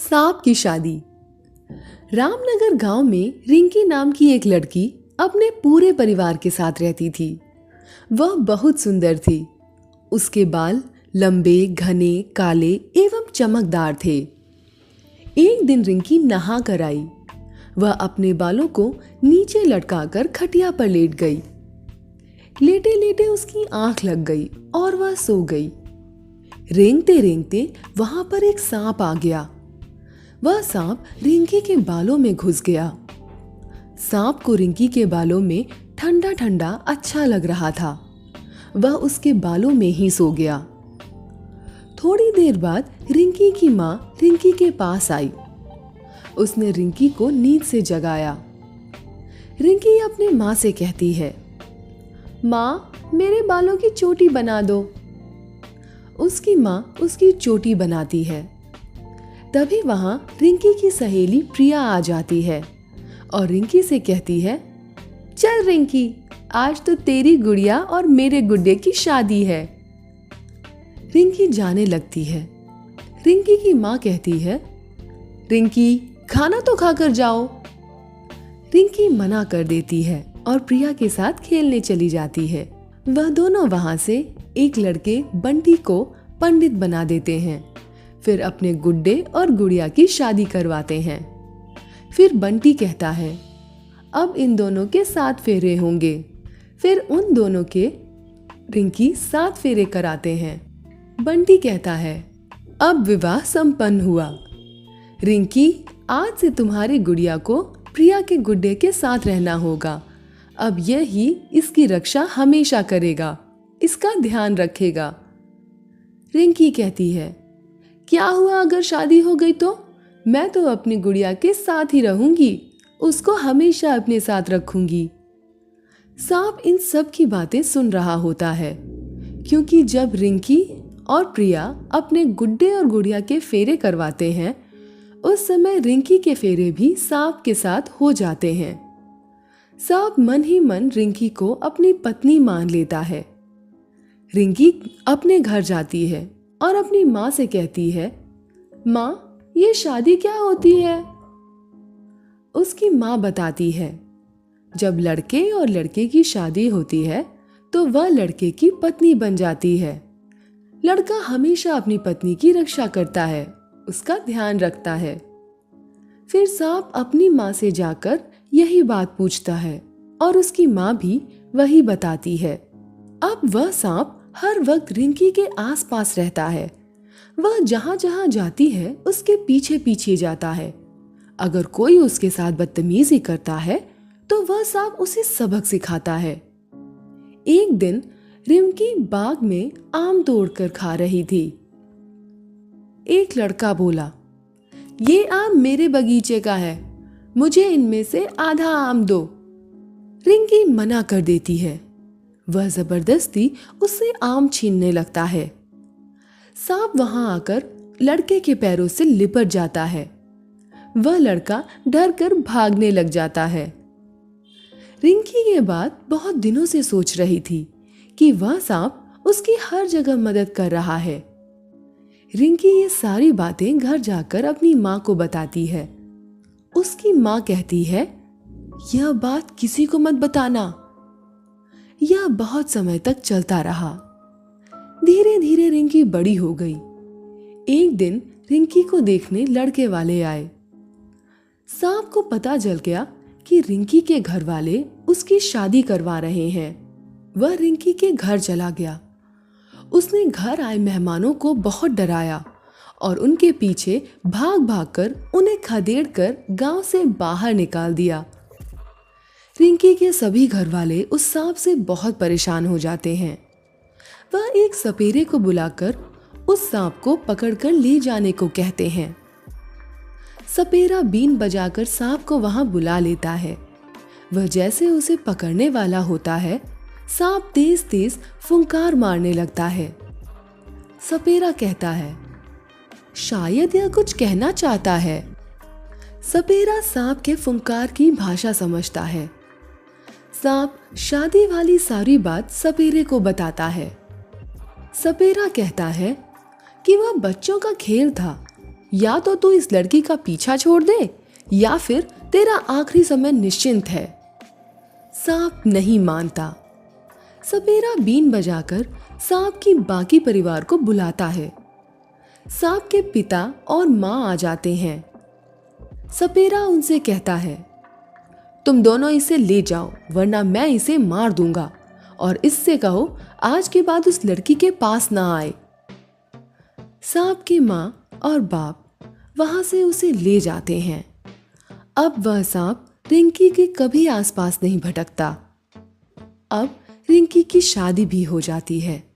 सांप की शादी। रामनगर गांव में रिंकी नाम की एक लड़की अपने पूरे परिवार के साथ रहती थी। वह बहुत सुंदर थी। उसके बाल लंबे, घने, काले एवं चमकदार थे। एक दिन रिंकी नहा कर आई। वह अपने बालों को नीचे लटकाकर खटिया पर लेट गई। लेटे लेटे उसकी आंख लग गई और वह सो गई। रेंगते रेंगते वहां पर एक सांप आ गया। वह सांप रिंकी के बालों में घुस गया। सांप को रिंकी के बालों में ठंडा ठंडा अच्छा लग रहा था। वह उसके बालों में ही सो गया। थोड़ी देर बाद रिंकी की माँ रिंकी के पास आई। उसने रिंकी को नींद से जगाया। रिंकी अपने माँ से कहती है, माँ, मेरे बालों की चोटी बना दो। उसकी माँ उसकी चोटी बनाती है। तभी वहां रिंकी की सहेली प्रिया आ जाती है और रिंकी से कहती है, चल रिंकी, आज तो तेरी गुड़िया और मेरे गुड्डे की शादी है। रिंकी जाने लगती है। रिंकी की माँ कहती है, रिंकी, खाना तो खाकर जाओ। रिंकी मना कर देती है और प्रिया के साथ खेलने चली जाती है। वह दोनों वहां से एक लड़के बंटी को पंडित बना देते हैं। फिर अपने गुड्डे और गुड़िया की शादी करवाते हैं। फिर बंटी कहता है, अब इन दोनों के 7 फेरे होंगे। फिर उन दोनों के रिंकी 7 फेरे कराते हैं। बंटी कहता है, अब विवाह संपन्न हुआ। रिंकी, आज से तुम्हारी गुड़िया को प्रिया के गुड्डे के साथ रहना होगा। अब यही इसकी रक्षा हमेशा करेगा, इसका ध्यान रखेगा। रिंकी कहती है, क्या हुआ अगर शादी हो गई तो? मैं तो अपनी गुड़िया के साथ ही रहूंगी, उसको हमेशा अपने साथ रखूंगी। सांप इन सब की बातें सुन रहा होता है, क्योंकि जब रिंकी और प्रिया अपने गुड्डे और गुड़िया के फेरे करवाते हैं, उस समय रिंकी के फेरे भी सांप के साथ हो जाते हैं। सांप मन ही मन रिंकी को अपनी पत्नी मान लेता है। रिंकी अपने घर जाती है और अपनी माँ से कहती है, माँ, ये शादी क्या होती है? उसकी माँ बताती है, जब लड़के और लड़के की शादी होती है तो वह लड़के की पत्नी बन जाती है। लड़का हमेशा अपनी पत्नी की रक्षा करता है, उसका ध्यान रखता है। फिर सांप अपनी माँ से जाकर यही बात पूछता है और उसकी माँ भी वही बताती है। अब वह सांप हर वक्त रिंकी के आसपास रहता है। वह जहां जहां जाती है उसके पीछे पीछे जाता है। अगर कोई उसके साथ बदतमीजी करता है तो वह सांप उसे सबक सिखाता है। एक दिन रिंकी बाग में आम तोड़कर खा रही थी। एक लड़का बोला, ये आम मेरे बगीचे का है, मुझे इनमें से आधा आम दो। रिंकी मना कर देती है। वह जबरदस्ती उससे आम छीनने लगता है। सांप वहां आकर लड़के के पैरों से लिपट जाता है। वह लड़का डर कर भागने लग जाता है। रिंकी ये बात बहुत दिनों से सोच रही थी कि वह सांप उसकी हर जगह मदद कर रहा है। रिंकी ये सारी बातें घर जाकर अपनी माँ को बताती है। उसकी माँ कहती है, यह बात किसी को मत बताना। यह बहुत समय तक चलता रहा। धीरे धीरे रिंकी बड़ी हो गई। एक दिन रिंकी को देखने लड़के वाले आए। सांप को पता चल गया कि रिंकी के घर वाले उसकी शादी करवा रहे हैं। वह रिंकी के घर चला गया। उसने घर आए मेहमानों को बहुत डराया और उनके पीछे भाग भाग कर उन्हें खदेड़ कर गांव से बाहर निकाल दिया। रिंकी के सभी घर वाले उस सांप से बहुत परेशान हो जाते हैं। वह एक सपेरे को बुलाकर उस सांप को पकड़कर ले जाने को कहते हैं। सपेरा बीन बजाकर सांप को वहां बुला लेता है। वह जैसे उसे पकड़ने वाला होता है, सांप तेज तेज फुंकार मारने लगता है। सपेरा कहता है, शायद यह कुछ कहना चाहता है। सपेरा सांप के फुंकार की भाषा समझता है। सांप शादी वाली सारी बात सपेरे को बताता है। सपेरा कहता है कि वह बच्चों का खेल था, या तो तू इस लड़की का पीछा छोड़ दे या फिर तेरा आखिरी समय निश्चिंत है। सांप नहीं मानता। सपेरा बीन बजाकर सांप की बाकी परिवार को बुलाता है। सांप के पिता और माँ आ जाते हैं। सपेरा उनसे कहता है, तुम दोनों इसे ले जाओ वरना मैं इसे मार दूंगा, और इससे कहो आज के बाद उस लड़की के पास ना आए। सांप की माँ और बाप वहां से उसे ले जाते हैं। अब वह सांप रिंकी के कभी आसपास नहीं भटकता। अब रिंकी की शादी भी हो जाती है।